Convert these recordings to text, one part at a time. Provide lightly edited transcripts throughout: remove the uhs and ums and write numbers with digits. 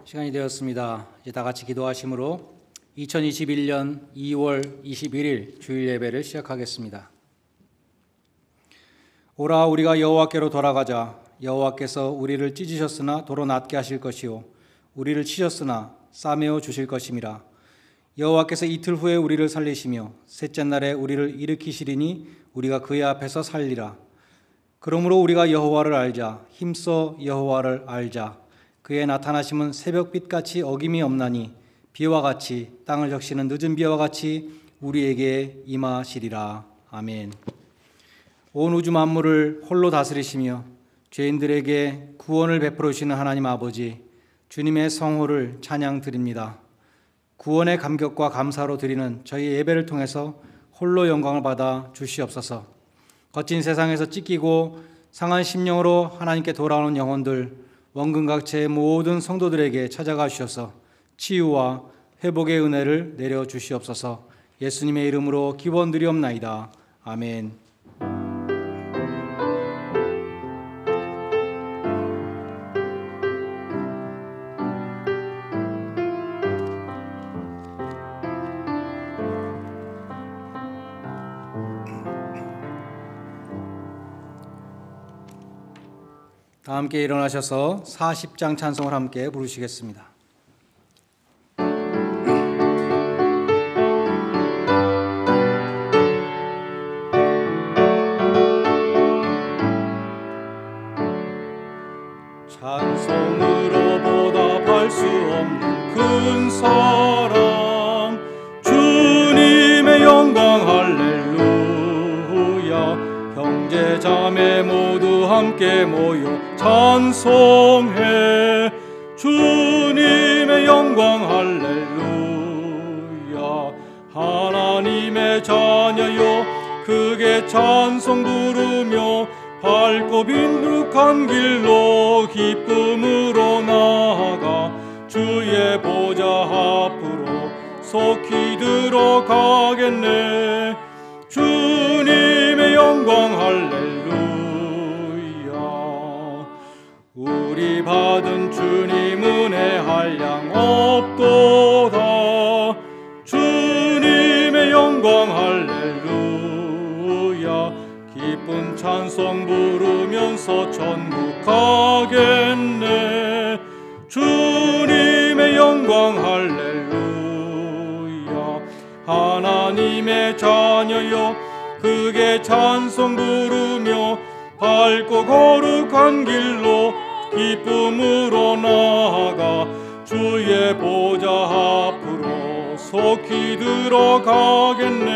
시간이 되었습니다. 이제 다 같이 기도하심으로 2021년 2월 21일 주일 예배를 시작하겠습니다. 오라 우리가 여호와께로 돌아가자. 여호와께서 우리를 찢으셨으나 도로 낫게 하실 것이요 우리를 치셨으나 싸매어 주실 것임이라. 여호와께서 이틀 후에 우리를 살리시며 셋째 날에 우리를 일으키시리니 우리가 그의 앞에서 살리라. 그러므로 우리가 여호와를 알자. 힘써 여호와를 알자. 그의 나타나심은 새벽빛같이 어김이 없나니 비와 같이 땅을 적시는 늦은 비와 같이 우리에게 임하시리라. 아멘. 온 우주 만물을 홀로 다스리시며 죄인들에게 구원을 베풀으시는 하나님 아버지, 주님의 성호를 찬양드립니다. 구원의 감격과 감사로 드리는 저희 예배를 통해서 홀로 영광을 받아 주시옵소서. 거친 세상에서 찢기고 상한 심령으로 하나님께 돌아오는 영혼들, 원근각체의 모든 성도들에게 찾아가 주셔서 치유와 회복의 은혜를 내려 주시옵소서. 예수님의 이름으로 기원드리옵나이다. 아멘. 다 함께 일어나셔서 40장 찬송을 함께 부르시겠습니다. 찬송으로 보답할 수 없는 큰 사랑, 주님의 영광 할렐루야. 형제 자매 모두 함께 모여 찬송해. 주님의 영광 할렐루야. 하나님의 자녀여 크게 찬송 부르며 밝고 빈룩한 길로 기쁨으로 나아가 주의 보좌 앞으로 속히 들어가겠네. 주님의 영광 할렐루야. 우리 받은 주님 은혜 한량 없도다. 주님의 영광 할렐루야. 기쁜 찬송 부르면서 천국 가겠네. 주님의 영광 할렐루야. 하나님의 자녀여 크게 찬송 부르며 밝고 거룩한 길로 기쁨으로 나아가 주의 보좌 앞으로 속히 들어가겠네.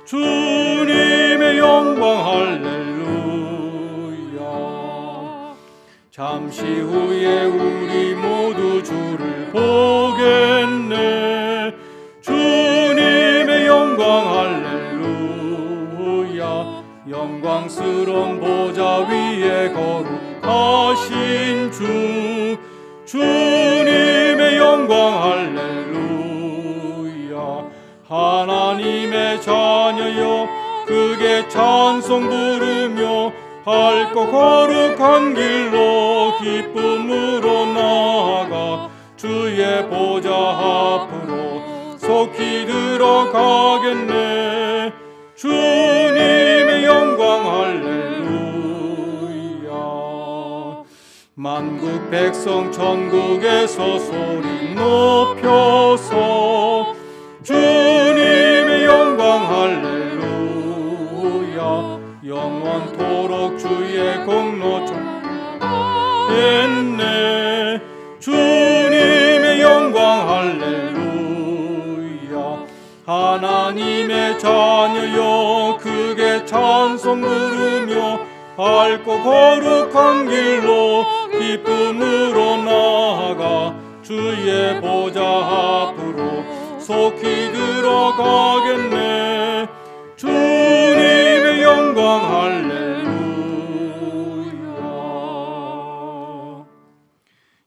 주님의 영광 할렐루야. 잠시 후에 우리 모두 주를 보겠네. 주님의 영광 할렐루야. 영광스러운 보좌 위에 거룩하신 주, 주님의 영광 할렐루야. 하나님의 자녀여 크게 찬송 부르며 밝고 거룩한 길로 기쁨으로 나아가 주의 보좌 앞으로 속히 들어가겠네. 주님의 영광 할렐루야. 만국 백성 천국에서 소리 높여서 주님의 영광 할렐루야. 영원토록 주의 공로 전했네. 주님의 영광 할렐루야. 하나님의 자녀여 크게 찬송 부르며 밝고 거룩한 길로 기쁨으로 나아가 주의 보좌 앞으로 속히 들어가겠네. 주님의 영광 할렐루야.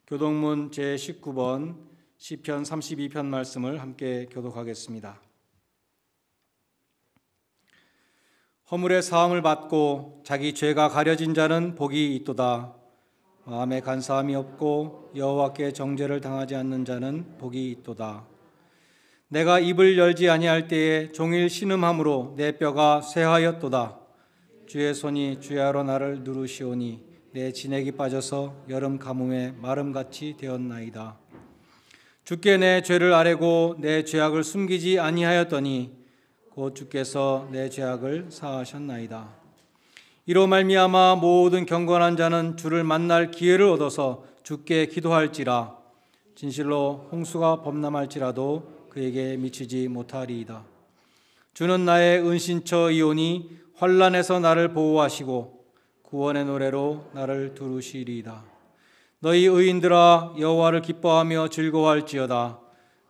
교동문 제19번 시편 32편 말씀을 함께 교독하겠습니다. 허물의 사함을 받고 자기 죄가 가려진 자는 복이 있도다. 마음에 간사함이 없고 여호와께 정죄를 당하지 않는 자는 복이 있도다. 내가 입을 열지 아니할 때에 종일 신음함으로 내 뼈가 쇠하였도다. 주의 손이 주야로 나를 누르시오니 내 진액이 빠져서 여름 가뭄에 마름같이 되었나이다. 주께 내 죄를 아뢰고 내 죄악을 숨기지 아니하였더니 곧 주께서 내 죄악을 사하셨나이다. 이로 말미암아 모든 경건한 자는 주를 만날 기회를 얻어서 주께 기도할지라. 진실로 홍수가 범람할지라도 그에게 미치지 못하리이다. 주는 나의 은신처이오니 환난에서 나를 보호하시고 구원의 노래로 나를 두루시리이다. 너희 의인들아 여호와를 기뻐하며 즐거워할지어다.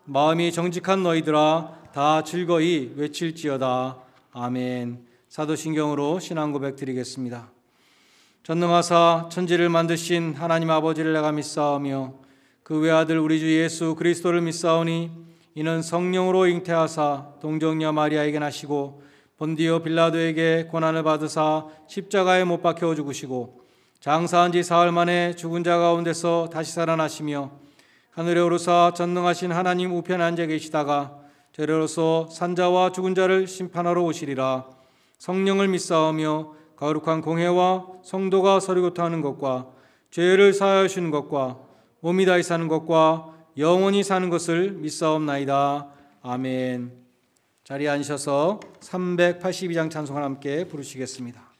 마음이 정직한 너희들아 다 즐거이 외칠지어다. 아멘. 사도신경으로 신앙 고백 드리겠습니다. 전능하사 천지를 만드신 하나님 아버지를 내가 믿사오며 그 외아들 우리 주 예수 그리스도를 믿사오니 이는 성령으로 잉태하사 동정녀 마리아에게 나시고 본디오 빌라도에게 고난을 받으사 십자가에 못 박혀 죽으시고 장사한 지 사흘 만에 죽은 자 가운데서 다시 살아나시며 하늘에 오르사 전능하신 하나님 우편에 앉아 계시다가 저리로서 산자와 죽은 자를 심판하러 오시리라. 성령을 믿사오며 거룩한 공회와 성도가 서리고토하는 것과 죄를 사하여 주시는 것과 몸이 다시 사는 것과 영원히 사는 것을 믿사옵나이다. 아멘. 자리에 앉으셔서 382장 찬송을 함께 부르시겠습니다.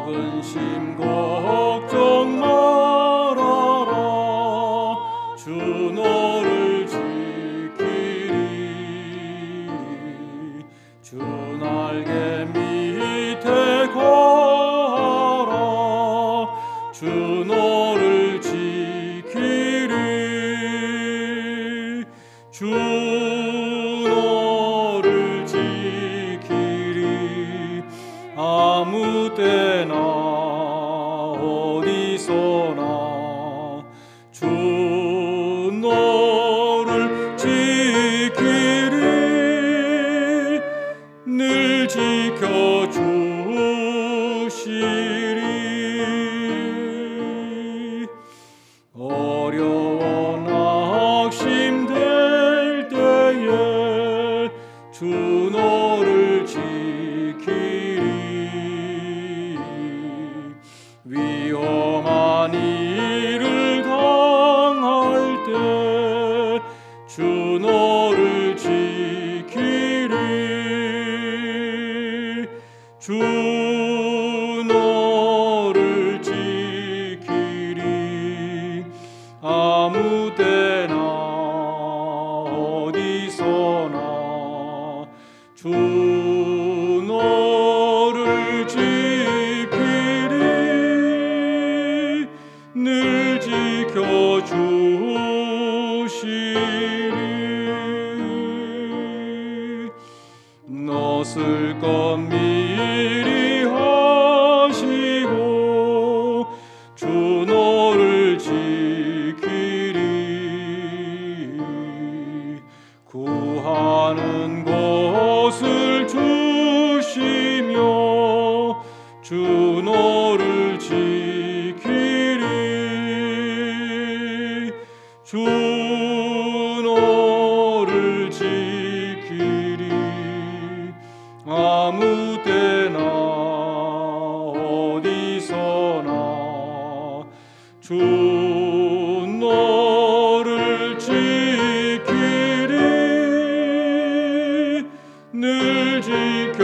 근심 걱정 말아라 주 너를 지키리 주 날개 밑에 거하라 주 너를 지키리 주 너를 지키리 아무 때나 어디서나 주 너를 지키리 늘 지켜주시리 어려워 낙심될 때에 주 너를 지키리 위험한 일을 당할 때 주 너를 지키리 주 너를 지키리 아무 때나 어디서나 주 너를 지키리 늘 지켜주시리 너 쓸 것 미리 하시고 주 너를 지키리 구하는 것을 주시며 주 너를 지키리 주 너를 지키리 아무 때나 어디서나 주 너를 지키리 늘 지켜주시리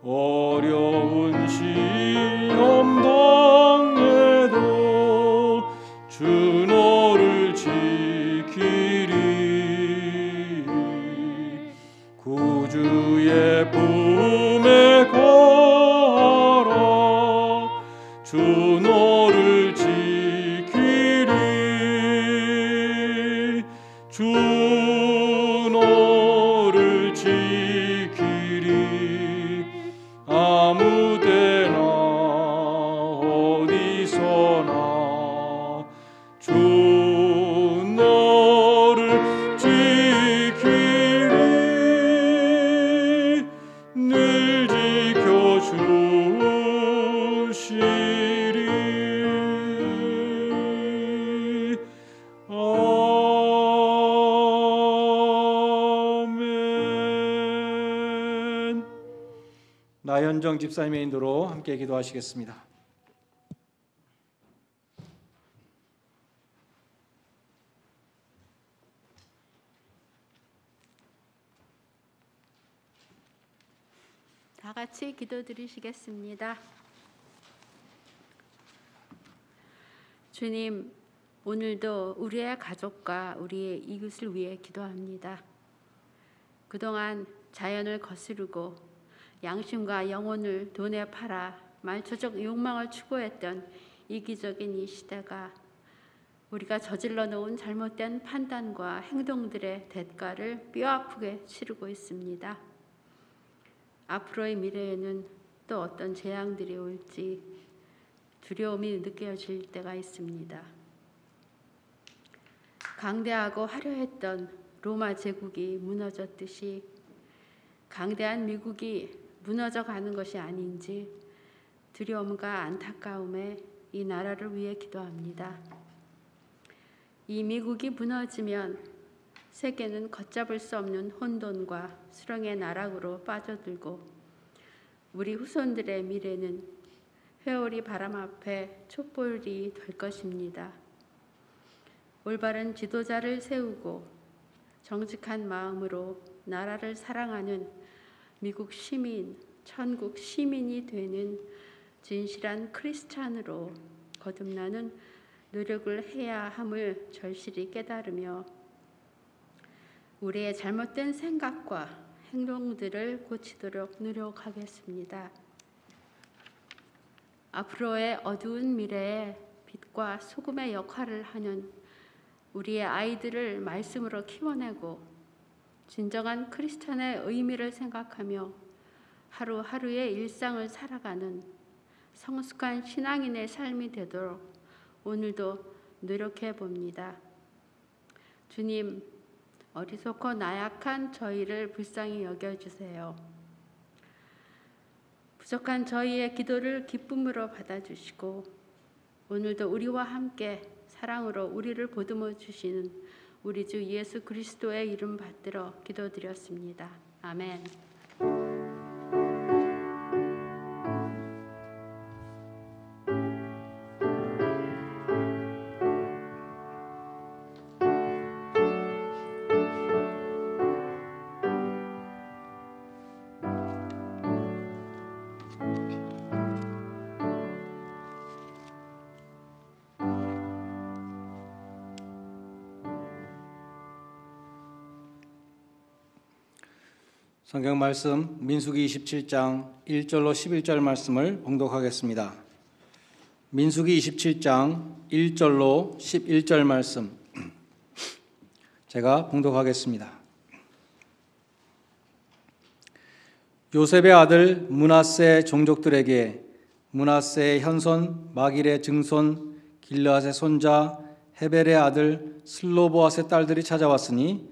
어려운 시험 당해도 주 너를 지키리 구주의 품에 거하라 주 너를 지키리 나현정 집사님의 인도로 함께 기도하시겠습니다. 다 같이 기도드리시겠습니다. 주님, 오늘도 우리의 가족과 우리의 이웃을 위해 기도합니다. 그동안 자연을 거스르고 양심과 영혼을 돈에 팔아 말초적 욕망을 추구했던 이기적인 이 시대가 우리가 저질러 놓은 잘못된 판단과 행동들의 대가를 뼈아프게 치르고 있습니다. 앞으로의 미래에는 또 어떤 재앙들이 올지 두려움이 느껴질 때가 있습니다. 강대하고 화려했던 로마 제국이 무너졌듯이 강대한 미국이 무너져 가는 것이 아닌지 두려움과 안타까움에 이 나라를 위해 기도합니다. 이 미국이 무너지면 세계는 걷잡을 수 없는 혼돈과 수렁의 나락으로 빠져들고 우리 후손들의 미래는 회오리 바람 앞에 촛불이 될 것입니다. 올바른 지도자를 세우고 정직한 마음으로 나라를 사랑하는 미국 시민, 천국 시민이 되는 진실한 크리스찬으로 거듭나는 노력을 해야 함을 절실히 깨달으며 우리의 잘못된 생각과 행동들을 고치도록 노력하겠습니다. 앞으로의 어두운 미래에 빛과 소금의 역할을 하는 우리의 아이들을 말씀으로 키워내고 진정한 크리스찬의 의미를 생각하며 하루하루의 일상을 살아가는 성숙한 신앙인의 삶이 되도록 오늘도 노력해 봅니다. 주님, 어리석고 나약한 저희를 불쌍히 여겨주세요. 부족한 저희의 기도를 기쁨으로 받아주시고 오늘도 우리와 함께 사랑으로 우리를 보듬어 주시는 우리 주 예수 그리스도의 이름 받들어 기도드렸습니다. 아멘. 성경 말씀 민수기 27장 1절로 11절 말씀을 봉독하겠습니다. 민수기 27장 1절로 11절 말씀 제가 봉독하겠습니다. 요셉의 아들 므낫세 종족들에게 므낫세의 현손 마길의 증손 길르앗의 손자 헤벨의 아들 슬로보앗의 딸들이 찾아왔으니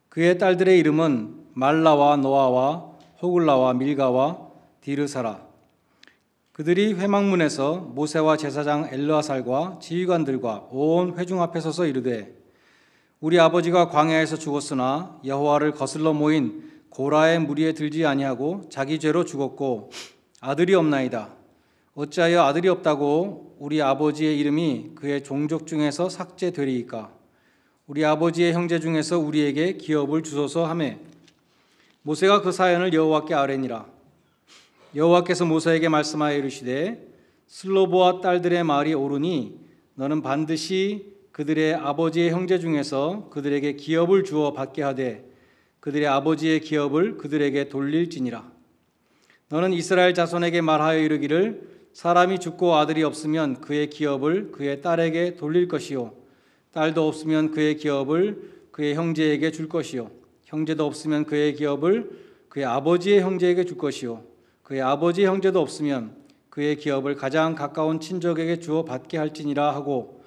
그의 딸들의 이름은 말라와 노아와 호글라와 밀가와 디르사라. 그들이 회막문에서 모세와 제사장 엘르아살과 지휘관들과 온 회중 앞에 서서 이르되 우리 아버지가 광야에서 죽었으나 여호와를 거슬러 모인 고라의 무리에 들지 아니하고 자기 죄로 죽었고 아들이 없나이다. 어찌하여 아들이 없다고 우리 아버지의 이름이 그의 종족 중에서 삭제되리이까? 우리 아버지의 형제 중에서 우리에게 기업을 주소서 하매 모세가 그 사연을 여호와께 아뢰니라. 여호와께서 모세에게 말씀하여 이르시되 슬로보아 딸들의 말이 옳으니 너는 반드시 그들의 아버지의 형제 중에서 그들에게 기업을 주어 받게 하되 그들의 아버지의 기업을 그들에게 돌릴지니라. 너는 이스라엘 자손에게 말하여 이르기를 사람이 죽고 아들이 없으면 그의 기업을 그의 딸에게 돌릴 것이요 딸도 없으면 그의 기업을 그의 형제에게 줄 것이요 형제도 없으면 그의 기업을 그의 아버지의 형제에게 줄 것이요 그의 아버지의 형제도 없으면 그의 기업을 가장 가까운 친족에게 주어 받게 할지니라 하고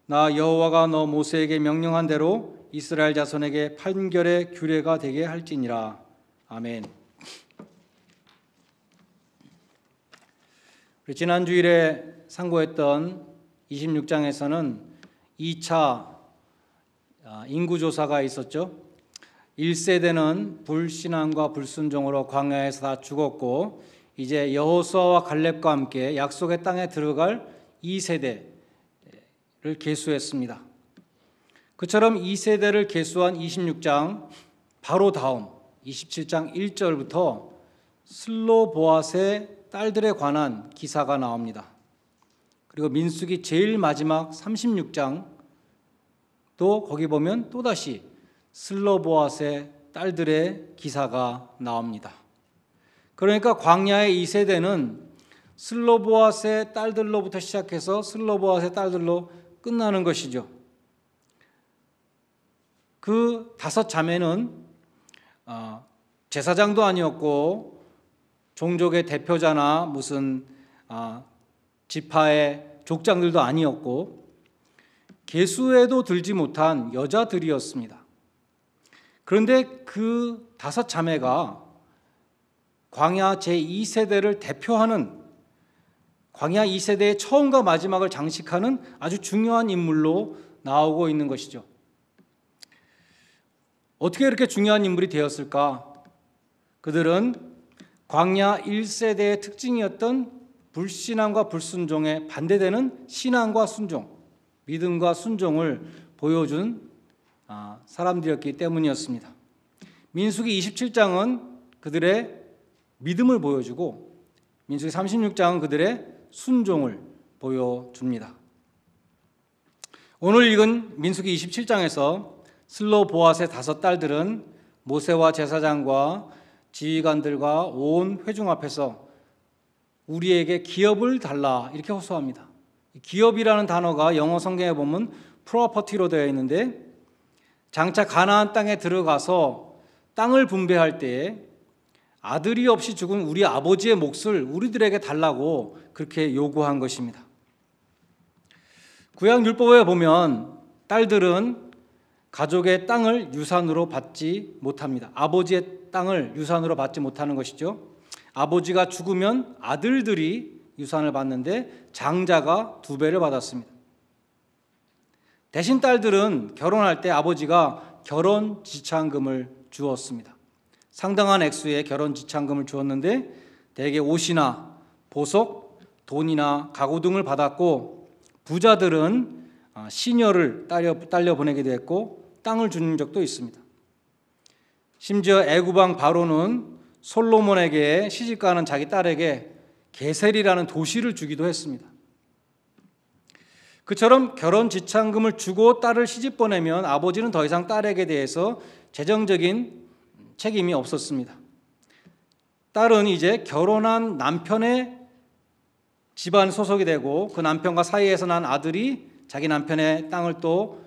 나 여호와가 너 모세에게 명령한 대로 이스라엘 자손에게 판결의 규례가 되게 할지니라. 아멘. 지난 주일에 상고했던 26장에서는 2차 인구조사가 있었죠. 1세대는 불신앙과 불순종으로 광야에서 다 죽었고 이제 여호수아와 갈렙과 함께 약속의 땅에 들어갈 2세대를 계수했습니다. 그처럼 2세대를 계수한 26장 바로 다음 27장 1절부터 슬로보앗의 딸들에 관한 기사가 나옵니다. 그리고 민수기 제일 마지막 36장도 거기 보면 또다시 슬로보앗의 딸들의 기사가 나옵니다. 그러니까 광야의 2세대는 슬로보앗의 딸들로부터 시작해서 슬로보앗의 딸들로 끝나는 것이죠. 그 5 자매는 제사장도 아니었고 종족의 대표자나 무슨 지파의 족장들도 아니었고 계수에도 들지 못한 여자들이었습니다. 그런데 그 5 자매가 광야 제2세대를 대표하는 광야 2세대의 처음과 마지막을 장식하는 아주 중요한 인물로 나오고 있는 것이죠. 어떻게 이렇게 중요한 인물이 되었을까? 그들은 광야 1세대의 특징이었던 불신앙과 불순종에 반대되는 신앙과 순종, 믿음과 순종을 보여준 사람들이었기 때문이었습니다. 민수기 27장은 그들의 믿음을 보여주고 민수기 36장은 그들의 순종을 보여줍니다. 오늘 읽은 민수기 27장에서 슬로보앗의 5 딸들은 모세와 제사장과 지휘관들과 온 회중 앞에서 우리에게 기업을 달라 이렇게 호소합니다. 기업이라는 단어가 영어 성경에 보면 프로퍼티로 되어 있는데 장차 가나안 땅에 들어가서 땅을 분배할 때에 아들이 없이 죽은 우리 아버지의 몫을 우리들에게 달라고 그렇게 요구한 것입니다. 구약 율법에 보면 딸들은 가족의 땅을 유산으로 받지 못합니다. 아버지의 땅을 유산으로 받지 못하는 것이죠. 아버지가 죽으면 아들들이 유산을 받는데 장자가 2배를 받았습니다. 대신 딸들은 결혼할 때 아버지가 결혼 지참금을 주었습니다. 상당한 액수의 결혼 지참금을 주었는데 대개 옷이나 보석, 돈이나 가구 등을 받았고 부자들은 시녀를 딸려 보내기도 했고 땅을 주는 적도 있습니다. 심지어 애굽왕 바로는 솔로몬에게 시집가는 자기 딸에게 게셀이라는 도시를 주기도 했습니다. 그처럼 결혼 지참금을 주고 딸을 시집 보내면 아버지는 더 이상 딸에게 대해서 재정적인 책임이 없었습니다. 딸은 이제 결혼한 남편의 집안 소속이 되고 그 남편과 사이에서 난 아들이 자기 남편의 땅을 또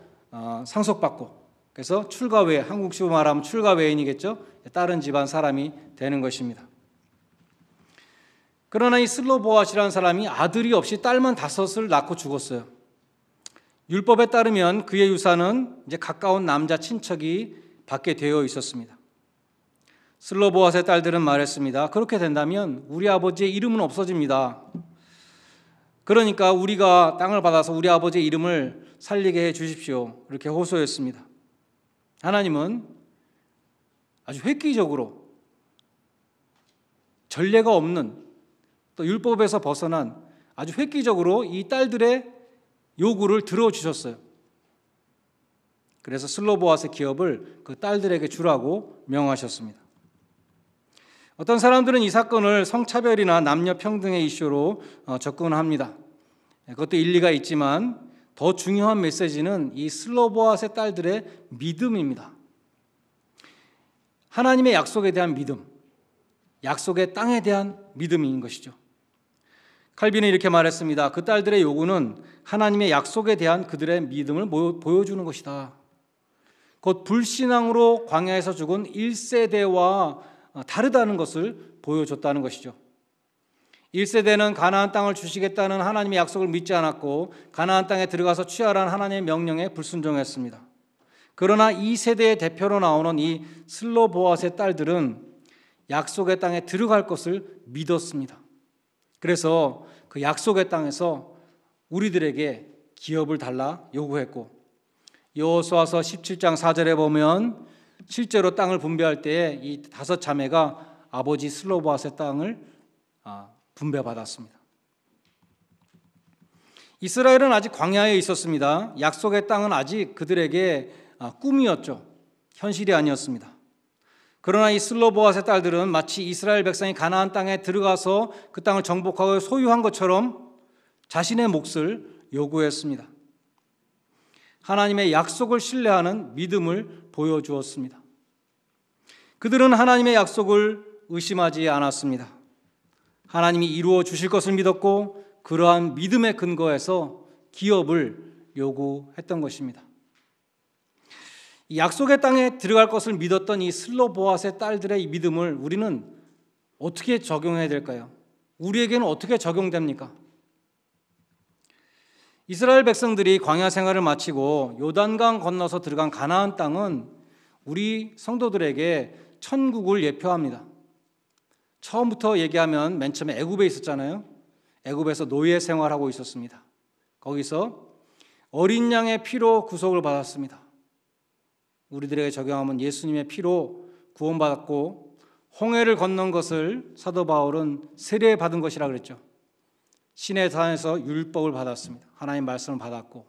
상속받고 그래서 출가외, 한국식으로 말하면 출가외인이겠죠. 다른 집안 사람이 되는 것입니다. 그러나 이 슬로보앗이라는 사람이 아들이 없이 딸만 5을 낳고 죽었어요. 율법에 따르면 그의 유산은 이제 가까운 남자 친척이 받게 되어 있었습니다. 슬로보앗의 딸들은 말했습니다. 그렇게 된다면 우리 아버지의 이름은 없어집니다. 그러니까 우리가 땅을 받아서 우리 아버지의 이름을 살리게 해 주십시오. 이렇게 호소했습니다. 하나님은 아주 획기적으로 전례가 없는 또 율법에서 벗어난 아주 획기적으로 이 딸들의 요구를 들어주셨어요. 그래서 슬로보앗의 기업을 그 딸들에게 주라고 명하셨습니다. 어떤 사람들은 이 사건을 성차별이나 남녀 평등의 이슈로 접근합니다. 그것도 일리가 있지만 더 중요한 메시지는 이 슬로보앗의 딸들의 믿음입니다. 하나님의 약속에 대한 믿음, 약속의 땅에 대한 믿음인 것이죠. 칼빈은 이렇게 말했습니다. 그 딸들의 요구는 하나님의 약속에 대한 그들의 믿음을 보여주는 것이다. 곧 불신앙으로 광야에서 죽은 1세대와 다르다는 것을 보여줬다는 것이죠. 1세대는 가나안 땅을 주시겠다는 하나님의 약속을 믿지 않았고 가나안 땅에 들어가서 취하라는 하나님의 명령에 불순종했습니다. 그러나 2세대의 대표로 나오는 이 슬로보앗의 딸들은 약속의 땅에 들어갈 것을 믿었습니다. 그래서 그 약속의 땅에서 우리들에게 기업을 달라 요구했고 여호수아서 17장 4절에 보면 실제로 땅을 분배할 때에 이 5 자매가 아버지 슬로보앗의 땅을 분배받았습니다. 이스라엘은 아직 광야에 있었습니다. 약속의 땅은 아직 그들에게 꿈이었죠. 현실이 아니었습니다. 그러나 이 슬로보앗의 딸들은 마치 이스라엘 백성이 가나안 땅에 들어가서 그 땅을 정복하고 소유한 것처럼 자신의 몫을 요구했습니다. 하나님의 약속을 신뢰하는 믿음을 보여주었습니다. 그들은 하나님의 약속을 의심하지 않았습니다. 하나님이 이루어 주실 것을 믿었고 그러한 믿음의 근거에서 기업을 요구했던 것입니다. 이 약속의 땅에 들어갈 것을 믿었던 이 슬로보앗의 딸들의 이 믿음을 우리는 어떻게 적용해야 될까요? 우리에게는 어떻게 적용됩니까? 이스라엘 백성들이 광야 생활을 마치고 요단강 건너서 들어간 가나안 땅은 우리 성도들에게 천국을 예표합니다. 처음부터 얘기하면 맨 처음에 애굽에 있었잖아요. 애굽에서 노예 생활하고 있었습니다. 거기서 어린 양의 피로 구속을 받았습니다. 우리들에게 적용하면 예수님의 피로 구원받았고 홍해를 건넌 것을 사도 바울은 세례받은 것이라 그랬죠. 신의 산에서 율법을 받았습니다. 하나님 말씀을 받았고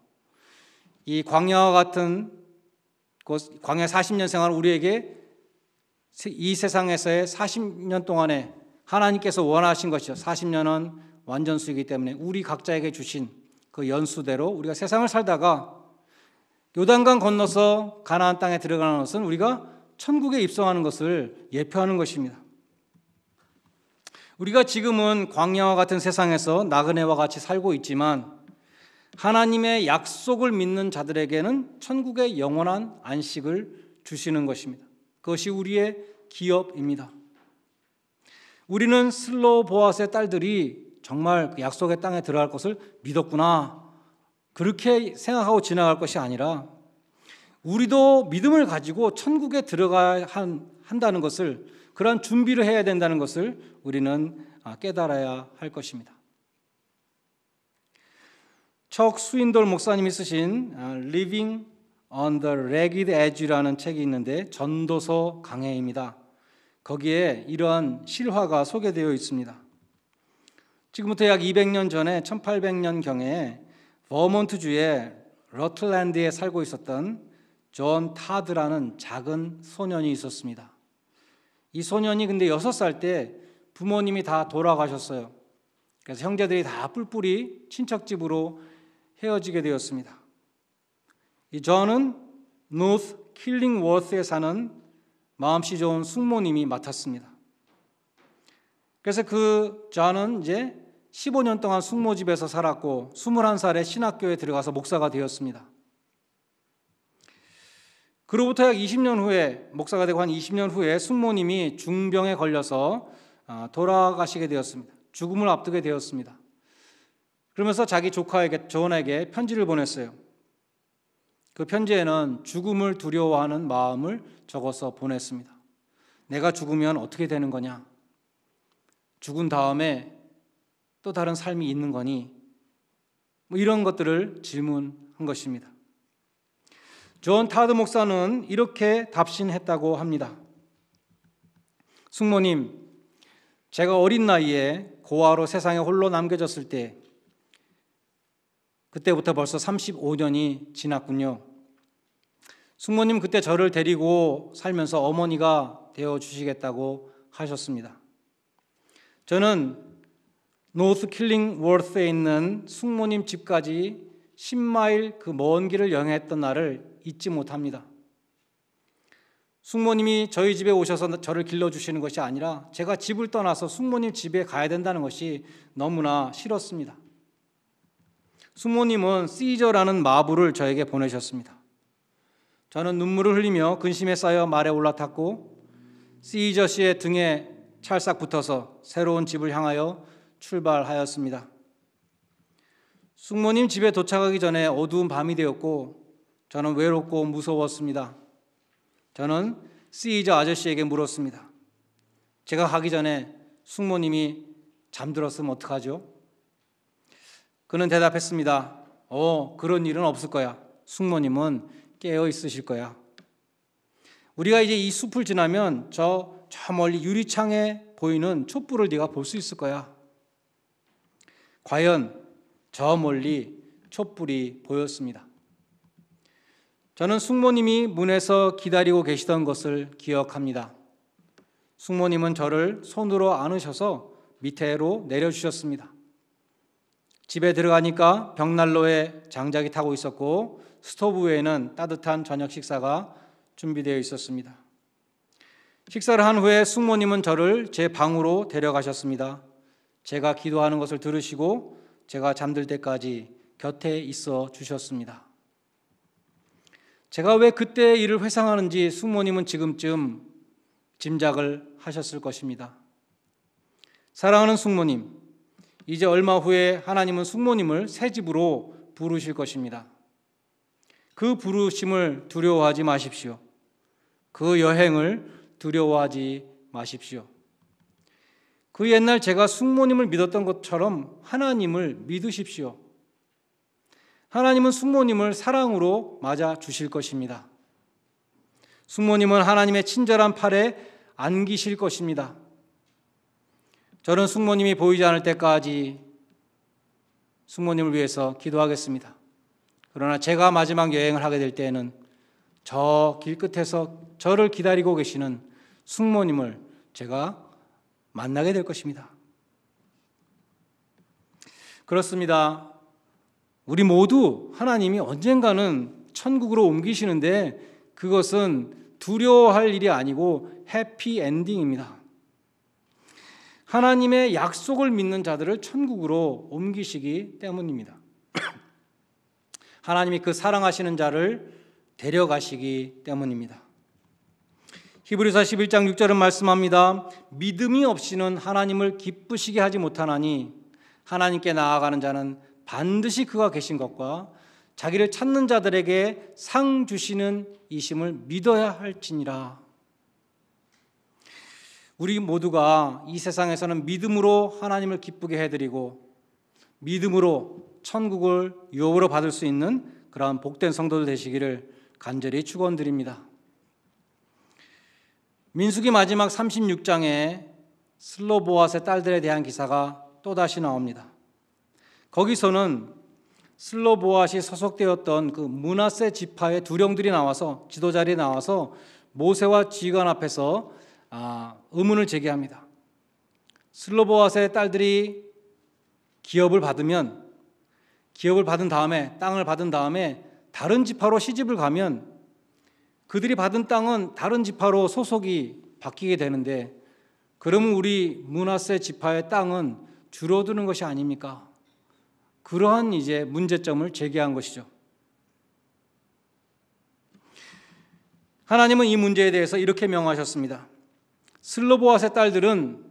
이 광야와 같은 광야 40년 생활은 우리에게 이 세상에서의 40년 동안에 하나님께서 원하신 것이죠. 40년은 완전수이기 때문에 우리 각자에게 주신 그 연수대로 우리가 세상을 살다가 요단강 건너서 가나안 땅에 들어가는 것은 우리가 천국에 입성하는 것을 예표하는 것입니다. 우리가 지금은 광야와 같은 세상에서 나그네와 같이 살고 있지만 하나님의 약속을 믿는 자들에게는 천국의 영원한 안식을 주시는 것입니다. 그것이 우리의 기업입니다. 우리는 슬로보앗의 딸들이 정말 그 약속의 땅에 들어갈 것을 믿었구나 그렇게 생각하고 지나갈 것이 아니라 우리도 믿음을 가지고 천국에 들어가야 한다는 것을 그런 준비를 해야 된다는 것을 우리는 깨달아야 할 것입니다. 척 스윈돌 목사님이 쓰신 Living on the Ragged Edge라는 책이 있는데 전도서 강해입니다. 거기에 이러한 실화가 소개되어 있습니다. 지금부터 약 200년 전에 1800년경에 버몬트주의 러틀랜드에 살고 있었던 존 타드라는 작은 소년이 있었습니다. 이 소년이 근데 6살 때 부모님이 다 돌아가셨어요. 그래서 형제들이 다 뿔뿔이 친척집으로 헤어지게 되었습니다. 이 존은 노스 킬링워스에 사는 마음씨 좋은 숙모님이 맡았습니다. 그래서 그 존은 이제 15년 동안 숙모집에서 살았고 21살에 신학교에 들어가서 목사가 되었습니다. 그로부터 약 20년 후에 목사가 되고 한 20년 후에 숙모님이 중병에 걸려서 돌아가시게 되었습니다. 죽음을 앞두게 되었습니다. 그러면서 자기 조카에게 존에게 편지를 보냈어요. 그 편지에는 죽음을 두려워하는 마음을 적어서 보냈습니다. 내가 죽으면 어떻게 되는 거냐? 죽은 다음에 또 다른 삶이 있는 거니? 뭐 이런 것들을 질문한 것입니다. 존 타드 목사는 이렇게 답신했다고 합니다. 숙모님, 제가 어린 나이에 고아로 세상에 홀로 남겨졌을 때 그때부터 벌써 35년이 지났군요. 숙모님 그때 저를 데리고 살면서 어머니가 되어주시겠다고 하셨습니다. 저는 노스 킬링워스에 있는 숙모님 집까지 10마일 그 먼 길을 여행했던 날을 잊지 못합니다. 숙모님이 저희 집에 오셔서 저를 길러주시는 것이 아니라 제가 집을 떠나서 숙모님 집에 가야 된다는 것이 너무나 싫었습니다. 숙모님은 시저라는 마부를 저에게 보내셨습니다. 저는 눈물을 흘리며 근심에 쌓여 말에 올라탔고 시저 씨의 등에 찰싹 붙어서 새로운 집을 향하여 출발하였습니다. 숙모님 집에 도착하기 전에 어두운 밤이 되었고 저는 외롭고 무서웠습니다. 저는 시저 아저씨에게 물었습니다. 제가 가기 전에 숙모님이 잠들었으면 어떡하죠? 그는 대답했습니다. 그런 일은 없을 거야. 숙모님은 깨어 있으실 거야. 우리가 이제 이 숲을 지나면 저 멀리 유리창에 보이는 촛불을 네가 볼 수 있을 거야. 과연 저 멀리 촛불이 보였습니다. 저는 숙모님이 문에서 기다리고 계시던 것을 기억합니다. 숙모님은 저를 손으로 안으셔서 밑으로 내려주셨습니다. 집에 들어가니까 벽난로에 장작이 타고 있었고 스토브 위에는 따뜻한 저녁 식사가 준비되어 있었습니다. 식사를 한 후에 숙모님은 저를 제 방으로 데려가셨습니다. 제가 기도하는 것을 들으시고 제가 잠들 때까지 곁에 있어 주셨습니다. 제가 왜 그때의 일을 회상하는지 숙모님은 지금쯤 짐작을 하셨을 것입니다. 사랑하는 숙모님, 이제 얼마 후에 하나님은 숙모님을 새 집으로 부르실 것입니다. 그 부르심을 두려워하지 마십시오. 그 여행을 두려워하지 마십시오. 그 옛날 제가 숙모님을 믿었던 것처럼 하나님을 믿으십시오. 하나님은 숙모님을 사랑으로 맞아 주실 것입니다. 숙모님은 하나님의 친절한 팔에 안기실 것입니다. 저는 숙모님이 보이지 않을 때까지 숙모님을 위해서 기도하겠습니다. 그러나 제가 마지막 여행을 하게 될 때에는 저 길끝에서 저를 기다리고 계시는 숙모님을 제가 만나게 될 것입니다. 그렇습니다. 우리 모두 하나님이 언젠가는 천국으로 옮기시는데 그것은 두려워할 일이 아니고 해피엔딩입니다. 하나님의 약속을 믿는 자들을 천국으로 옮기시기 때문입니다. 하나님이 그 사랑하시는 자를 데려가시기 때문입니다. 히브리서 11장 6절은 말씀합니다. 믿음이 없이는 하나님을 기쁘시게 하지 못하나니 하나님께 나아가는 자는 반드시 그가 계신 것과 자기를 찾는 자들에게 상 주시는 이심을 믿어야 할지니라. 우리 모두가 이 세상에서는 믿음으로 하나님을 기쁘게 해드리고 믿음으로 천국을 유업으로 받을 수 있는 그러한 복된 성도들 되시기를 간절히 축원드립니다. 민수기 마지막 36장에 슬로보앗의 딸들에 대한 기사가 또다시 나옵니다. 거기서는 슬로보앗이 소속되었던 그 므낫세 지파의 두령들이 나와서 지도자리에 나와서 모세와 지휘관 앞에서 의문을 제기합니다. 슬로보앗의 딸들이 기업을 받은 다음에 땅을 받은 다음에 다른 지파로 시집을 가면 그들이 받은 땅은 다른 지파로 소속이 바뀌게 되는데 그러면 우리 므낫세 지파의 땅은 줄어드는 것이 아닙니까? 그러한 이제 문제점을 제기한 것이죠. 하나님은 이 문제에 대해서 이렇게 명하셨습니다. 슬로보앗의 딸들은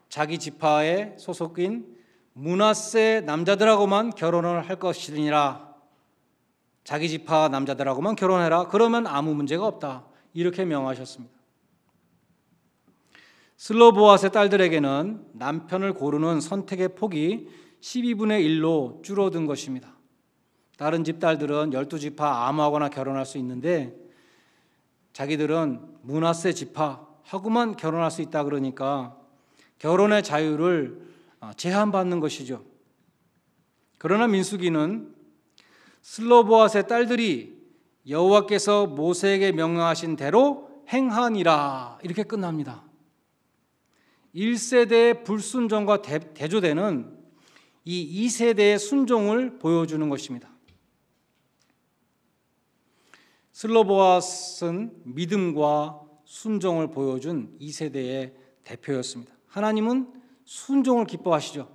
자기 지파의 소속인 므낫세 남자들하고만 결혼을 할 것이니라. 자기 지파 남자들하고만 결혼해라. 그러면 아무 문제가 없다. 이렇게 명하셨습니다. 슬로보앗의 딸들에게는 남편을 고르는 선택의 폭이 12분의 1로 줄어든 것입니다. 다른 집 딸들은 12지파 아무하고나 결혼할 수 있는데 자기들은 므낫세 지파하고만 결혼할 수 있다 그러니까 결혼의 자유를 제한받는 것이죠. 그러나 민수기는 슬로보앗의 딸들이 여호와께서 모세에게 명령하신 대로 행하니라 이렇게 끝납니다. 1세대의 불순종과 대조되는 이 2세대의 순종을 보여주는 것입니다. 슬로보앗은 믿음과 순종을 보여준 2세대의 대표였습니다. 하나님은 순종을 기뻐하시죠.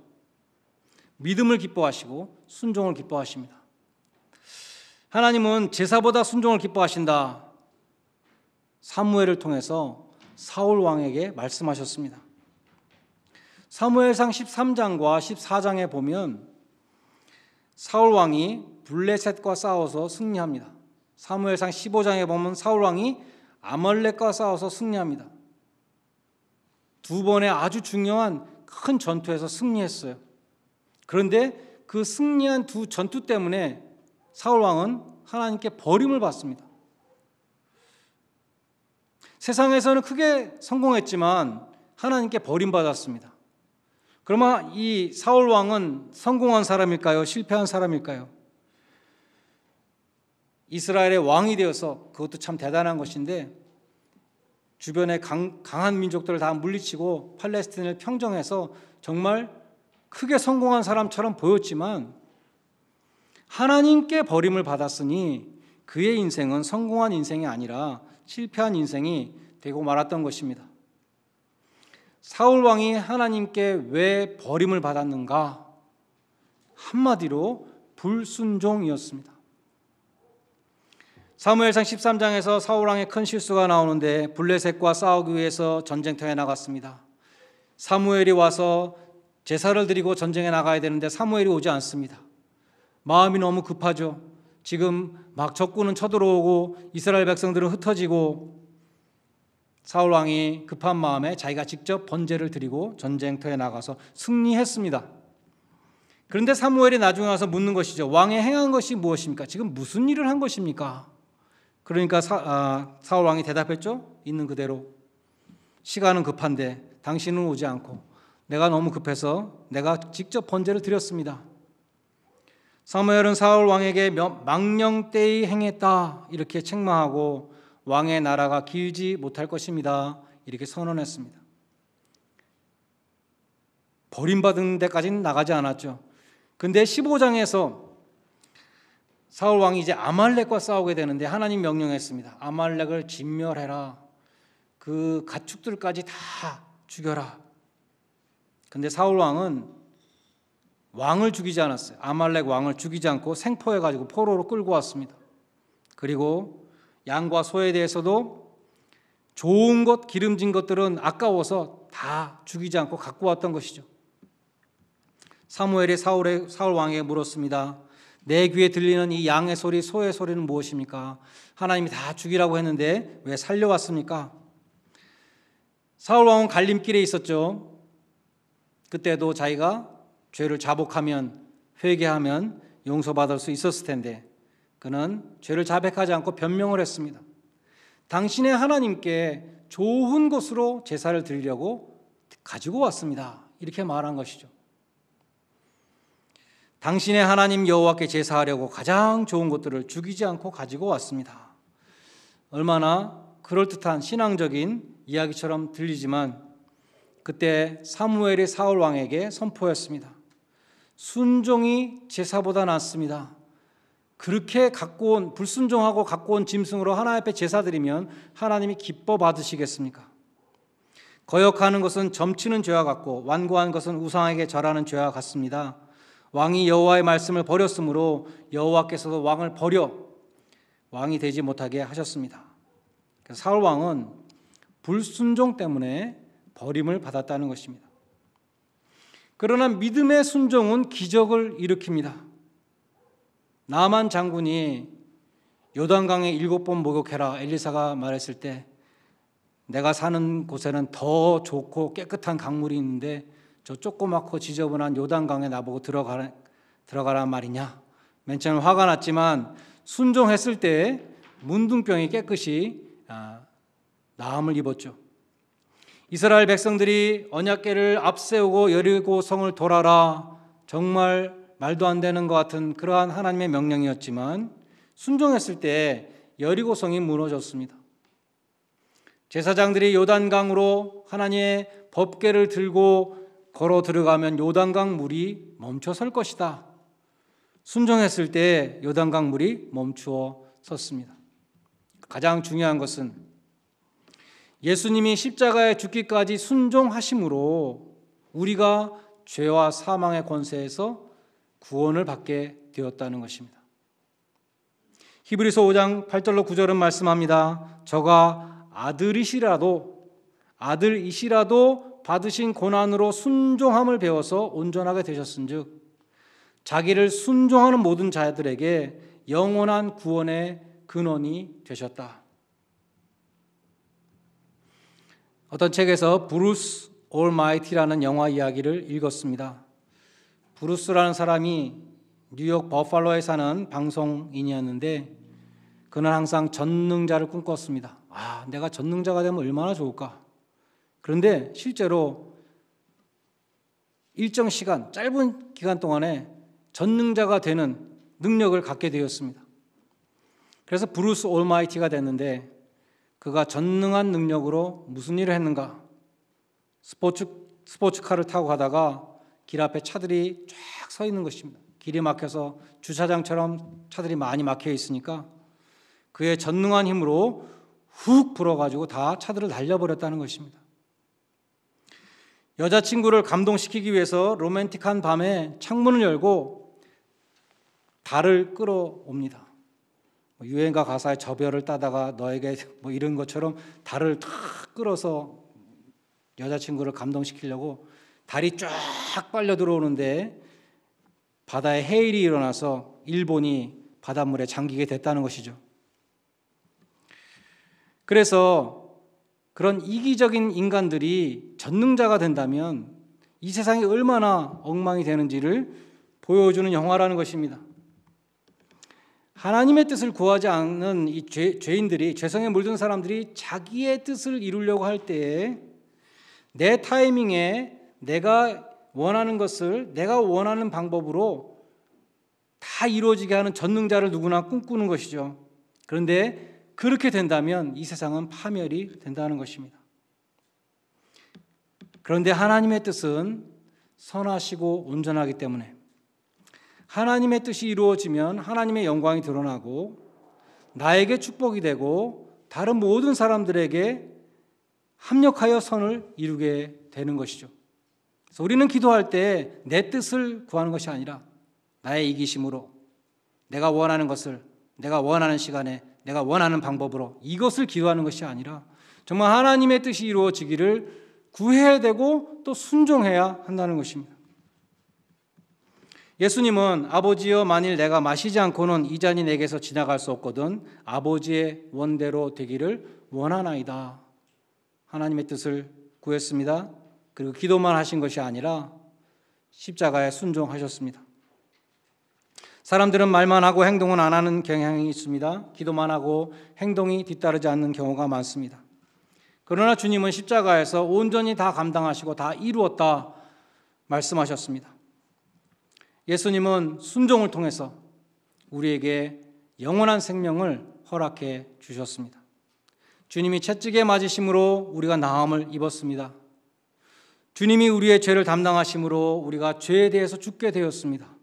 믿음을 기뻐하시고 순종을 기뻐하십니다. 하나님은 제사보다 순종을 기뻐하신다. 사무엘을 통해서 사울 왕에게 말씀하셨습니다. 사무엘상 13장과 14장에 보면 사울 왕이 블레셋과 싸워서 승리합니다. 사무엘상 15장에 보면 사울 왕이 아말렉과 싸워서 승리합니다. 두 번의 아주 중요한 큰 전투에서 승리했어요. 그런데 그 승리한 두 전투 때문에 사울 왕은 하나님께 버림을 받습니다. 세상에서는 크게 성공했지만 하나님께 버림받았습니다. 그러면 이 사울 왕은 성공한 사람일까요? 실패한 사람일까요? 이스라엘의 왕이 되어서 그것도 참 대단한 것인데 주변의 강한 민족들을 다 물리치고 팔레스틴을 평정해서 정말 크게 성공한 사람처럼 보였지만 하나님께 버림을 받았으니 그의 인생은 성공한 인생이 아니라 실패한 인생이 되고 말았던 것입니다. 사울 왕이 하나님께 왜 버림을 받았는가? 한마디로 불순종이었습니다. 사무엘상 13장에서 사울 왕의 큰 실수가 나오는데 블레셋과 싸우기 위해서 전쟁터에 나갔습니다. 사무엘이 와서 제사를 드리고 전쟁에 나가야 되는데 사무엘이 오지 않습니다. 마음이 너무 급하죠. 지금 막 적군은 쳐들어오고 이스라엘 백성들은 흩어지고 사울 왕이 급한 마음에 자기가 직접 번제를 드리고 전쟁터에 나가서 승리했습니다. 그런데 사무엘이 나중에 와서 묻는 것이죠. 왕이 행한 것이 무엇입니까? 지금 무슨 일을 한 것입니까? 그러니까 사울 왕이 대답했죠. 있는 그대로. 시간은 급한데 당신은 오지 않고 내가 너무 급해서 내가 직접 번제를 드렸습니다. 사무엘은 사울 왕에게 망령되이 행했다 이렇게 책망하고 왕의 나라가 길지 못할 것입니다 이렇게 선언했습니다. 버림받은 데까지는 나가지 않았죠. 근데 15장에서 사울 왕이 이제 아말렉과 싸우게 되는데 하나님 명령했습니다. 아말렉을 진멸해라. 그 가축들까지 다 죽여라. 근데 사울 왕은 왕을 죽이지 않았어요. 아말렉 왕을 죽이지 않고 생포해가지고 포로로 끌고 왔습니다. 그리고 양과 소에 대해서도 좋은 것, 기름진 것들은 아까워서 다 죽이지 않고 갖고 왔던 것이죠. 사무엘이 사울 왕에게 물었습니다. 내 귀에 들리는 이 양의 소리, 소의 소리는 무엇입니까? 하나님이 다 죽이라고 했는데 왜 살려왔습니까? 사울 왕은 갈림길에 있었죠. 그때도 자기가 죄를 자복하면, 회개하면 용서받을 수 있었을 텐데 그는 죄를 자백하지 않고 변명을 했습니다. 당신의 하나님께 좋은 것으로 제사를 드리려고 가지고 왔습니다. 이렇게 말한 것이죠. 당신의 하나님 여호와께 제사하려고 가장 좋은 것들을 죽이지 않고 가지고 왔습니다. 얼마나 그럴듯한 신앙적인 이야기처럼 들리지만 그때 사무엘이 사울 왕에게 선포했습니다. 순종이 제사보다 낫습니다. 그렇게 갖고 온 불순종하고 갖고 온 짐승으로 하나님 앞에 제사 드리면 하나님이 기뻐 받으시겠습니까? 거역하는 것은 점치는 죄와 같고 완고한 것은 우상에게 절하는 죄와 같습니다. 왕이 여호와의 말씀을 버렸으므로 여호와께서도 왕을 버려 왕이 되지 못하게 하셨습니다. 그래서 사울 왕은 불순종 때문에 버림을 받았다는 것입니다. 그러나 믿음의 순종은 기적을 일으킵니다. 나만 장군이 요단강에 7번 목욕해라 엘리사가 말했을 때 내가 사는 곳에는 더 좋고 깨끗한 강물이 있는데 저 조그맣고 지저분한 요단강에 나보고 들어가란 말이냐. 맨 처음에 화가 났지만 순종했을 때 문둥병이 깨끗이 나음을 입었죠. 이스라엘 백성들이 언약궤를 앞세우고 여리고 성을 돌아라. 정말 말도 안 되는 것 같은 그러한 하나님의 명령이었지만 순종했을 때 여리고성이 무너졌습니다. 제사장들이 요단강으로 하나님의 법궤를 들고 걸어 들어가면 요단강 물이 멈춰설 것이다. 순종했을 때 요단강 물이 멈추어 섰습니다. 가장 중요한 것은 예수님이 십자가에 죽기까지 순종하심으로 우리가 죄와 사망의 권세에서 구원을 받게 되었다는 것입니다. 히브리서 5장 8절로 9절은 말씀합니다. 저가 아들이시라도 받으신 고난으로 순종함을 배워서 온전하게 되셨은즉 자기를 순종하는 모든 자들에게 영원한 구원의 근원이 되셨다. 어떤 책에서 브루스 올마이티라는 영화 이야기를 읽었습니다. 브루스라는 사람이 뉴욕 버팔로에 사는 방송인이었는데 그는 항상 전능자를 꿈꿨습니다. 내가 전능자가 되면 얼마나 좋을까? 그런데 실제로 일정 시간, 짧은 기간 동안에 전능자가 되는 능력을 갖게 되었습니다. 그래서 브루스 올마이티가 됐는데 그가 전능한 능력으로 무슨 일을 했는가? 스포츠카를 타고 가다가 길 앞에 차들이 쫙 서 있는 것입니다. 길이 막혀서 주차장처럼 차들이 많이 막혀 있으니까 그의 전능한 힘으로 훅 불어가지고 다 차들을 날려버렸다는 것입니다. 여자친구를 감동시키기 위해서 로맨틱한 밤에 창문을 열고 달을 끌어옵니다. 유행가 가사의 저 별을 따다가 너에게 뭐 이런 것처럼 달을 탁 끌어서 여자친구를 감동시키려고 달이 쫙 빨려 들어오는데 바다에 해일이 일어나서 일본이 바닷물에 잠기게 됐다는 것이죠. 그래서 그런 이기적인 인간들이 전능자가 된다면 이 세상이 얼마나 엉망이 되는지를 보여주는 영화라는 것입니다. 하나님의 뜻을 구하지 않는 이 죄인들이, 죄성에 물든 사람들이 자기의 뜻을 이루려고 할 때에 내 타이밍에 내가 원하는 것을 내가 원하는 방법으로 다 이루어지게 하는 전능자를 누구나 꿈꾸는 것이죠. 그런데 그렇게 된다면 이 세상은 파멸이 된다는 것입니다. 그런데 하나님의 뜻은 선하시고 온전하기 때문에 하나님의 뜻이 이루어지면 하나님의 영광이 드러나고 나에게 축복이 되고 다른 모든 사람들에게 합력하여 선을 이루게 되는 것이죠. 그래서 우리는 기도할 때 내 뜻을 구하는 것이 아니라 나의 이기심으로 내가 원하는 것을 내가 원하는 시간에 내가 원하는 방법으로 이것을 기도하는 것이 아니라 정말 하나님의 뜻이 이루어지기를 구해야 되고 또 순종해야 한다는 것입니다. 예수님은 아버지여 만일 내가 마시지 않고는 이 잔이 내게서 지나갈 수 없거든 아버지의 원대로 되기를 원하나이다. 하나님의 뜻을 구했습니다. 그리고 기도만 하신 것이 아니라 십자가에 순종하셨습니다. 사람들은 말만 하고 행동은 안 하는 경향이 있습니다. 기도만 하고 행동이 뒤따르지 않는 경우가 많습니다. 그러나 주님은 십자가에서 온전히 다 감당하시고 다 이루었다 말씀하셨습니다. 예수님은 순종을 통해서 우리에게 영원한 생명을 허락해 주셨습니다. 주님이 채찍에 맞으심으로 우리가 나음을 입었습니다. 주님이 우리의 죄를 담당하심으로 우리가 죄에 대해서 죽게 되었습니다.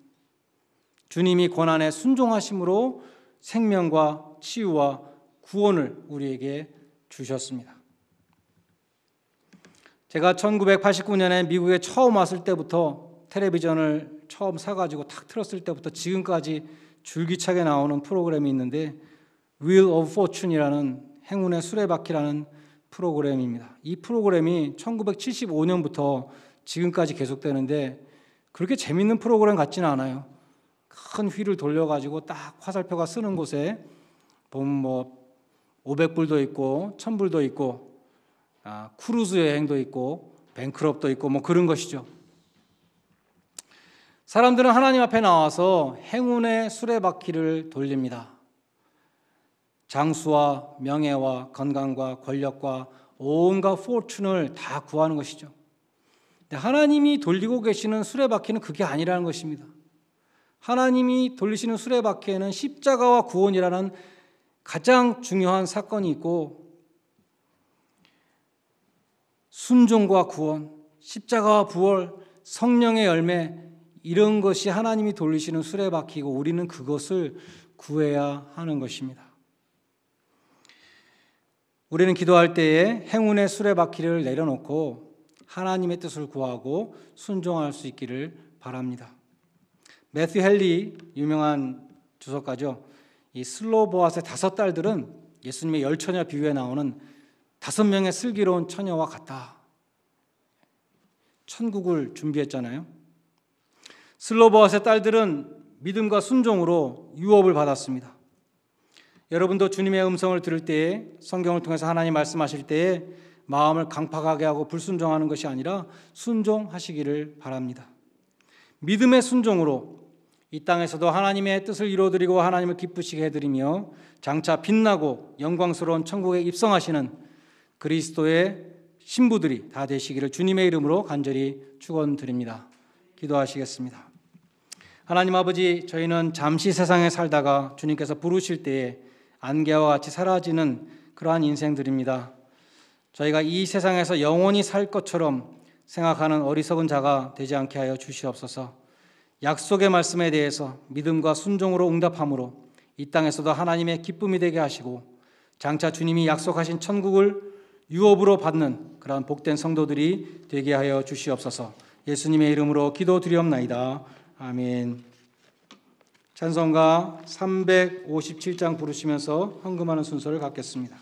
주님이 고난에 순종하심으로 생명과 치유와 구원을 우리에게 주셨습니다. 제가 1989년에 미국에 처음 왔을 때부터 텔레비전을 처음 사가지고 탁 틀었을 때부터 지금까지 줄기차게 나오는 프로그램이 있는데 Wheel of Fortune이라는 행운의 수레바퀴라는 프로그램입니다. 이 프로그램이 1975년부터 지금까지 계속되는데 그렇게 재밌는 프로그램 같지는 않아요. 큰 휠을 돌려가지고 딱 화살표가 쓰는 곳에 보면 뭐 500불도 있고 1000불도 있고 크루즈 여행도 있고 뱅크럽도 있고 뭐 그런 것이죠. 사람들은 하나님 앞에 나와서 행운의 수레바퀴를 돌립니다. 장수와 명예와 건강과 권력과 온갖 포춘을 다 구하는 것이죠. 근데 하나님이 돌리고 계시는 수레바퀴는 그게 아니라는 것입니다. 하나님이 돌리시는 수레바퀴에는 십자가와 구원이라는 가장 중요한 사건이 있고 순종과 구원, 십자가와 부활, 성령의 열매 이런 것이 하나님이 돌리시는 수레바퀴고 우리는 그것을 구해야 하는 것입니다. 우리는 기도할 때에 행운의 수레바퀴를 내려놓고 하나님의 뜻을 구하고 순종할 수 있기를 바랍니다. 매튜 헨리 유명한 주석가죠. 이 슬로보아스의 5딸들은 예수님의 10처녀 비유에 나오는 5명의 슬기로운 처녀와 같다. 천국을 준비했잖아요. 슬로보아스의 딸들은 믿음과 순종으로 유업을 받았습니다. 여러분도 주님의 음성을 들을 때에 성경을 통해서 하나님 말씀하실 때에 마음을 강팍하게 하고 불순종하는 것이 아니라 순종하시기를 바랍니다. 믿음의 순종으로 이 땅에서도 하나님의 뜻을 이루어드리고 하나님을 기쁘시게 해드리며 장차 빛나고 영광스러운 천국에 입성하시는 그리스도의 신부들이 다 되시기를 주님의 이름으로 간절히 축원드립니다. 기도하시겠습니다. 하나님 아버지, 저희는 잠시 세상에 살다가 주님께서 부르실 때에 안개와 같이 사라지는 그러한 인생들입니다. 저희가 이 세상에서 영원히 살 것처럼 생각하는 어리석은 자가 되지 않게 하여 주시옵소서. 약속의 말씀에 대해서 믿음과 순종으로 응답함으로 이 땅에서도 하나님의 기쁨이 되게 하시고 장차 주님이 약속하신 천국을 유업으로 받는 그러한 복된 성도들이 되게 하여 주시옵소서. 예수님의 이름으로 기도드리옵나이다. 아멘. 찬송가 357장 부르시면서 헌금하는 순서를 갖겠습니다.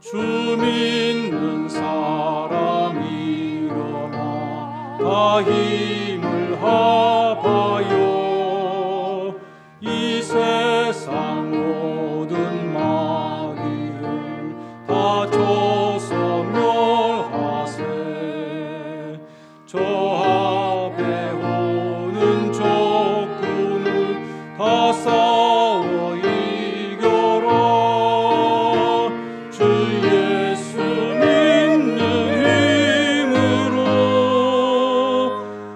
주 믿는 사람 일어나 다 힘을 합하여 이 세상 모든 마귀를 다 쳐서 멸하세. 저 앞에 오는 적군을 다 싸워 이겨라. 주 예수 믿는 힘으로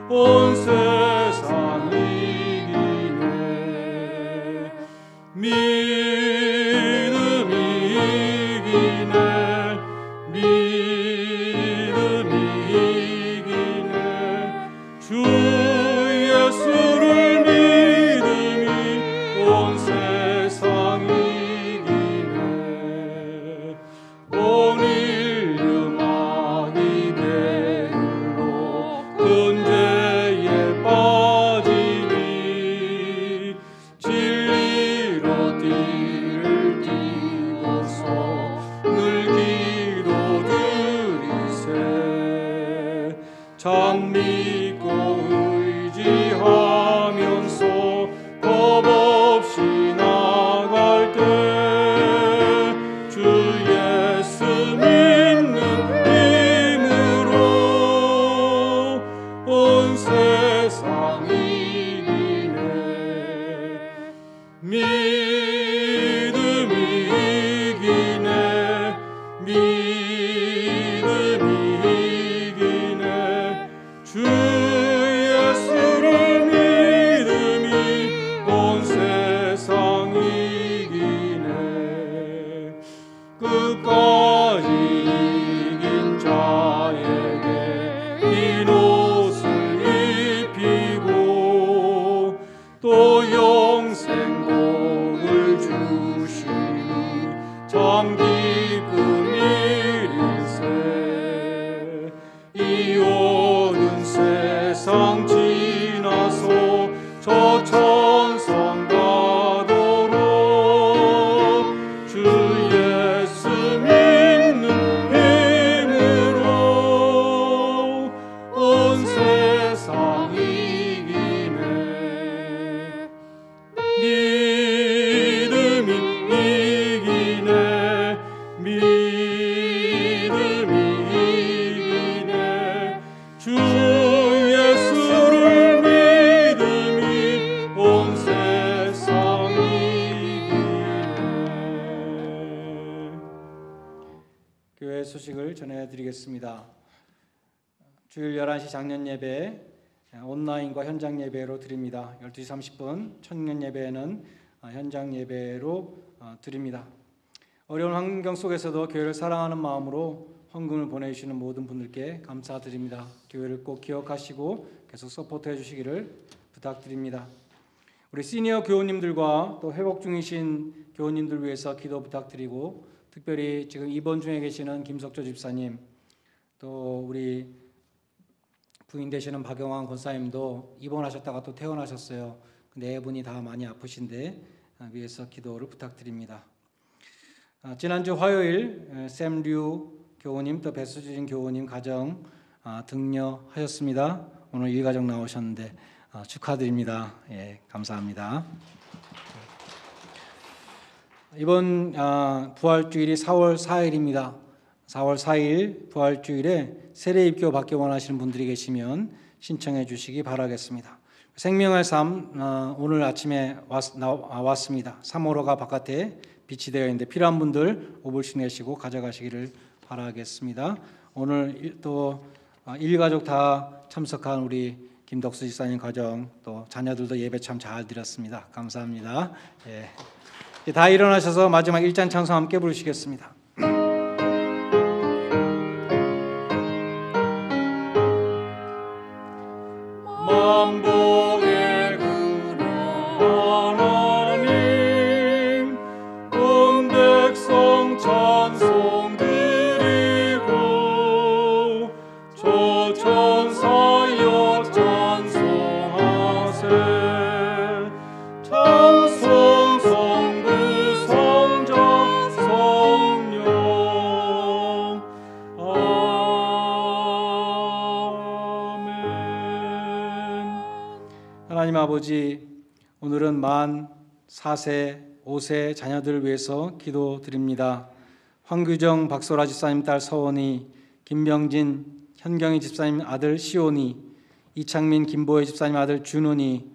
온 세상 이기네. 믿음이 이기네. 믿음이 이기네. 주 예수를 믿음이 온 세상 이기네. 온 인류 마귀 배율로 근죄에 빠지니 진리로 띠를 띠고서 늘 기도드리세. 참 믿고 의지하면서 겁 없이 나갈 때 주 예수 믿는 힘으로 온 세상 이기네. 믿음이 이기네. 믿음이 이기네. 주 예수를 믿음이 온 세상 이기네. 끝까지 이긴 자에게 흰 옷을 입히고 또 영생복을 주시니 참 기쁜 일일세. 이 오는 세상 지나서 저 천상 가도록 주 예수 믿는 힘으로 온 세상 이기네. 믿음이 이기네. 믿음이 이기네. 주 예수를 믿음이 온 세상 이기네. 교회 소식을 전해드리겠습니다. 주일 11시 작년 예배 온라인과 현장 예배로 드립니다. 12시 30분 청년 예배는 현장 예배로 드립니다. 어려운 환경 속에서도 교회를 사랑하는 마음으로 헌금을 보내주시는 모든 분들께 감사드립니다. 교회를 꼭 기억하시고 계속 서포트해 주시기를 부탁드립니다. 우리 시니어 교우님들과 또 회복 중이신 교우님들 위해서 기도 부탁드리고, 특별히 지금 입원 중에 계시는 김석조 집사님, 또 우리 부인 되시는 박영환 권사님도 입원하셨다가 또 퇴원하셨어요. 네 분이 다 많이 아프신데 위해서 기도를 부탁드립니다. 지난주 화요일 샘류 교우님 또 배수진 교우님 가정 등려하셨습니다. 오늘 일가정 나오셨는데 축하드립니다. 예, 감사합니다. 이번 부활주일이 4월 4일입니다. 4월 4일 부활주일에 세례입교 받기 원하시는 분들이 계시면 신청해 주시기 바라겠습니다. 생명의 삶 오늘 아침에 왔습니다. 3호로가 바깥에 비치되어 있는데 필요한 분들 5불씩 내시고 가져가시기를 바라겠습니다. 오늘 또 일가족 다 참석한 우리 김덕수 집사님 가정 또 자녀들도 예배 참 잘 드렸습니다. 감사합니다. 예. 다 일어나셔서 마지막 1잔 찬송 함께 부르시겠습니다. 만복의 근원 하나님 온 백성 찬송 드리고 조천사역 찬송하세 찬송 성부 성자 성령 하나님 아버지, 오늘은 만 4세, 5세 자녀들을 위해서 기도드립니다. 황규정 박소라 집사님 딸 서원이, 김병진 현경희 집사님 아들 시온이, 이창민 김보혜 집사님 아들 준훈이,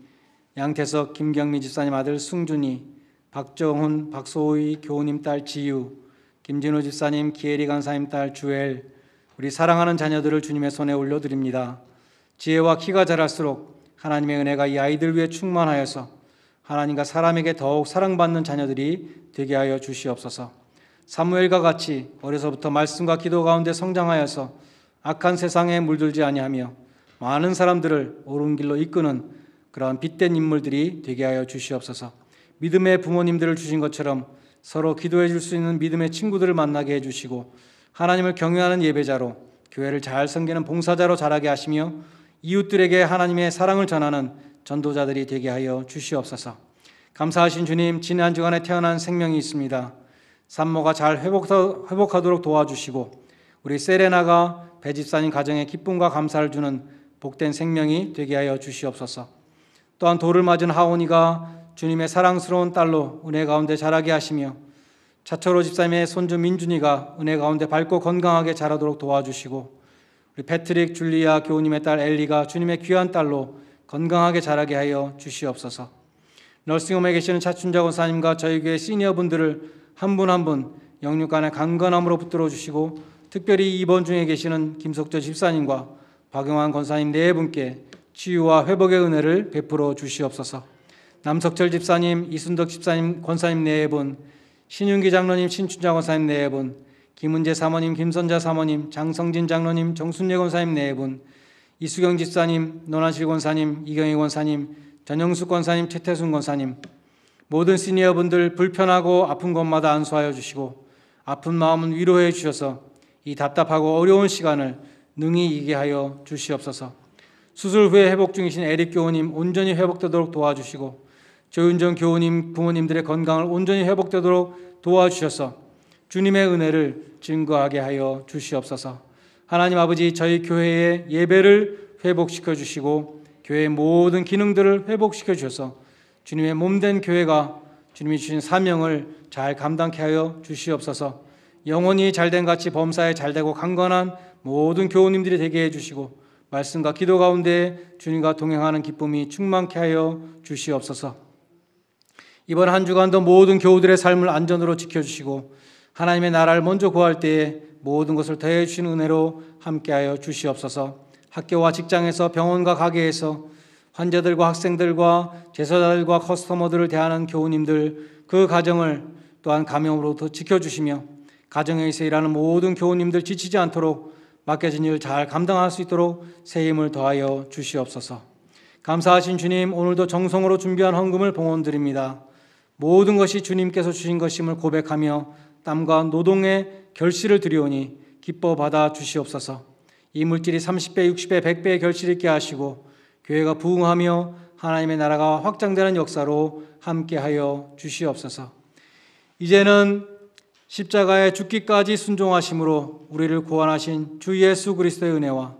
양태석 김경미 집사님 아들 승준이, 박정훈 박소희 교우님 딸 지유, 김진우 집사님 기혜리 간사님 딸 주엘, 우리 사랑하는 자녀들을 주님의 손에 올려드립니다. 지혜와 키가 자랄수록 하나님의 은혜가 이 아이들 위해 충만하여서 하나님과 사람에게 더욱 사랑받는 자녀들이 되게 하여 주시옵소서. 사무엘과 같이 어려서부터 말씀과 기도 가운데 성장하여서 악한 세상에 물들지 아니하며 많은 사람들을 옳은 길로 이끄는 그러한 빛된 인물들이 되게 하여 주시옵소서. 믿음의 부모님들을 주신 것처럼 서로 기도해 줄 수 있는 믿음의 친구들을 만나게 해주시고 하나님을 경외하는 예배자로 교회를 잘 섬기는 봉사자로 자라게 하시며 이웃들에게 하나님의 사랑을 전하는 전도자들이 되게 하여 주시옵소서. 감사하신 주님, 지난 주간에 태어난 생명이 있습니다. 산모가 잘 회복하도록 도와주시고 우리 세레나가 배집사님 가정에 기쁨과 감사를 주는 복된 생명이 되게 하여 주시옵소서. 또한 돌을 맞은 하온이가 주님의 사랑스러운 딸로 은혜 가운데 자라게 하시며 차철호 집사님의 손주 민준이가 은혜 가운데 밝고 건강하게 자라도록 도와주시고 우리 패트릭 줄리아 교우님의 딸 엘리가 주님의 귀한 딸로 건강하게 자라게 하여 주시옵소서. 널싱홈에 계시는 차춘자 권사님과 저희 교회 시니어분들을 한 분 한 분 영육간의 강건함으로 붙들어 주시고 특별히 입원 중에 계시는 김석조 집사님과 박용환 권사님 네 분께 치유와 회복의 은혜를 베풀어 주시옵소서. 남석철 집사님, 이순덕 집사님, 권사님 네 분, 신윤기 장로님, 신춘자 권사님 네 분, 김은재 사모님, 김선자 사모님, 장성진 장로님, 정순예 권사님 네 분, 이수경 집사님, 노난실 권사님, 이경희 권사님, 전영숙 권사님, 최태순 권사님, 모든 시니어분들 불편하고 아픈 곳마다 안수하여 주시고 아픈 마음은 위로해 주셔서 이 답답하고 어려운 시간을 능히 이기게 하여 주시옵소서. 수술 후에 회복 중이신 에릭 교우님 온전히 회복되도록 도와주시고 조윤정 교우님 부모님들의 건강을 온전히 회복되도록 도와주셔서 주님의 은혜를 증거하게 하여 주시옵소서. 하나님 아버지, 저희 교회의 예배를 회복시켜 주시고 교회의 모든 기능들을 회복시켜 주셔서 주님의 몸된 교회가 주님이 주신 사명을 잘 감당케 하여 주시옵소서. 영혼이 잘된 같이 범사에 잘되고 강건한 모든 교우님들이 되게 해주시고 말씀과 기도 가운데 주님과 동행하는 기쁨이 충만케 하여 주시옵소서. 이번 한 주간도 모든 교우들의 삶을 안전으로 지켜주시고 하나님의 나라를 먼저 구할 때에 모든 것을 더해 주시는 은혜로 함께하여 주시옵소서. 학교와 직장에서 병원과 가게에서 환자들과 학생들과 제사자들과 커스터머들을 대하는 교우님들 그 가정을 또한 감염으로부터 지켜주시며 가정에서 일하는 모든 교우님들 지치지 않도록 맡겨진 일을 잘 감당할 수 있도록 새 힘을 더하여 주시옵소서. 감사하신 주님, 오늘도 정성으로 준비한 헌금을 봉헌드립니다. 모든 것이 주님께서 주신 것임을 고백하며 땀과 노동의 결실을 드리오니 기뻐 받아 주시옵소서. 이 물질이 30배, 60배, 100배의 결실 있게 하시고 교회가 부흥하며 하나님의 나라가 확장되는 역사로 함께하여 주시옵소서. 이제는 십자가에 죽기까지 순종하심으로 우리를 구원하신 주 예수 그리스도의 은혜와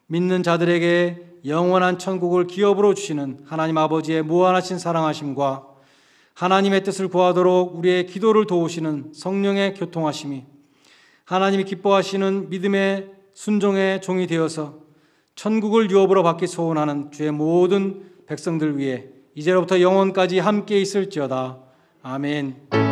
믿는 자들에게 영원한 천국을 기업으로 주시는 하나님 아버지의 무한하신 사랑하심과 하나님의 뜻을 구하도록 우리의 기도를 도우시는 성령의 교통하심이 하나님이 기뻐하시는 믿음의 순종의 종이 되어서 천국을 유업으로 받기 소원하는 주의 모든 백성들 위해 이제로부터 영원까지 함께 있을지어다. 아멘.